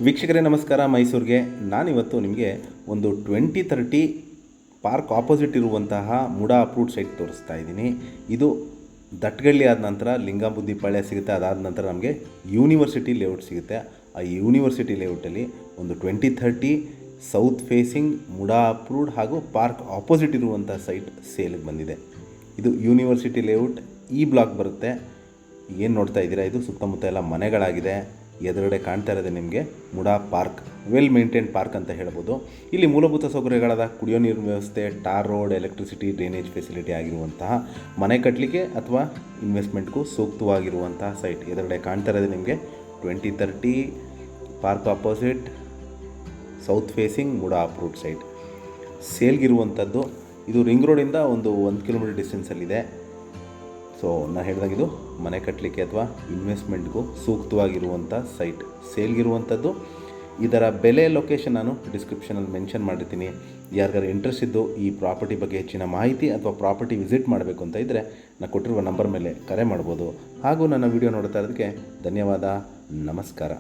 ವೀಕ್ಷಕರೇ ನಮಸ್ಕಾರ. ಮೈಸೂರಿಗೆ ನಾನಿವತ್ತು ನಿಮಗೆ ಒಂದು 2030 ಪಾರ್ಕ್ ಆಪೋಸಿಟ್ ಇರುವಂತಹ ಮುಡಾ ಅಪ್ರೂವ್ಡ್ ಸೈಟ್ ತೋರಿಸ್ತಾ ಇದ್ದೀನಿ. ಇದು ದಟ್ಗಳ್ಳಿ ಆದ ನಂತರ ಲಿಂಗಬುದ್ದಿಪಾಳ್ಯ ಸಿಗುತ್ತೆ. ಅದಾದ ನಂತರ ನಮಗೆ ಯೂನಿವರ್ಸಿಟಿ ಲೇಔಟ್ ಸಿಗುತ್ತೆ. ಆ ಯೂನಿವರ್ಸಿಟಿ ಲೇಔಟಲ್ಲಿ ಒಂದು 2030 ಸೌತ್ ಫೇಸಿಂಗ್ ಮುಡಾ ಅಪ್ರೂವ್ಡ್ ಹಾಗೂ ಪಾರ್ಕ್ ಆಪೋಸಿಟ್ ಇರುವಂಥ ಸೈಟ್ ಸೇಲಿಗೆ ಬಂದಿದೆ. ಇದು ಯೂನಿವರ್ಸಿಟಿ ಲೇಔಟ್ ಈ ಬ್ಲಾಕ್ ಬರುತ್ತೆ. ಏನು ನೋಡ್ತಾ ಇದ್ದೀರಾ, ಇದು ಸುತ್ತಮುತ್ತ ಎಲ್ಲ ಮನೆಗಳಾಗಿದೆ. ಎದುರುಗಡೆ ಕಾಣ್ತಾ ಇರೋದು ನಿಮಗೆ MUDA park, well maintain park ಅಂತ ಹೇಳ್ಬೋದು. ಇಲ್ಲಿ ಮೂಲಭೂತ ಸೌಕರ್ಯಗಳಾದ ಕುಡಿಯೋ ನೀರಿನ ವ್ಯವಸ್ಥೆ, tar road, electricity, drainage facility ಆಗಿರುವಂತಹ ಮನೆ ಕಟ್ಟಲಿಕ್ಕೆ ಅಥವಾ ಇನ್ವೆಸ್ಟ್ಮೆಂಟ್ಗೂ ಸೂಕ್ತವಾಗಿರುವಂತಹ ಸೈಟ್. ಎದುರುಗಡೆ ಕಾಣ್ತಾ ಇರೋದು ನಿಮಗೆ 2030 park opposite south facing MUDA approved site ಸೇಲ್ಗಿರುವಂಥದ್ದು. ಇದು ರಿಂಗ್ ರೋಡಿಂದ ಒಂದು 1 ಕಿಲೋಮೀಟರ್ ಡಿಸ್ಟೆನ್ಸಲ್ಲಿದೆ. ಸೊ ನಾನು ಹೇಳಿದಾಗ ಇದು ಮನೆ ಕಟ್ಟಲಿಕ್ಕೆ ಅಥವಾ ಇನ್ವೆಸ್ಟ್ಮೆಂಟ್ಗೂ ಸೂಕ್ತವಾಗಿರುವಂಥ ಸೈಟ್ ಸೇಲ್ಗಿರುವಂಥದ್ದು. ಇದರ ಬೆಲೆ ಲೊಕೇಶನ್ ನಾನು ಡಿಸ್ಕ್ರಿಪ್ಷನಲ್ಲಿ ಮೆನ್ಷನ್ ಮಾಡಿರ್ತೀನಿ. ಯಾರಿಗಾರು ಇಂಟ್ರೆಸ್ಟ್ ಇದ್ದು ಈ ಪ್ರಾಪರ್ಟಿ ಬಗ್ಗೆ ಹೆಚ್ಚಿನ ಮಾಹಿತಿ ಅಥವಾ ಪ್ರಾಪರ್ಟಿ ವಿಸಿಟ್ ಮಾಡಬೇಕು ಅಂತ ಇದ್ದರೆ ನಾನು ಕೊಟ್ಟಿರುವ ನಂಬರ್ ಮೇಲೆ ಕರೆ ಮಾಡ್ಬೋದು. ಹಾಗೂ ನನ್ನ ವಿಡಿಯೋ ನೋಡ್ತಾ ಇರೋದಕ್ಕೆ ಧನ್ಯವಾದ. ನಮಸ್ಕಾರ.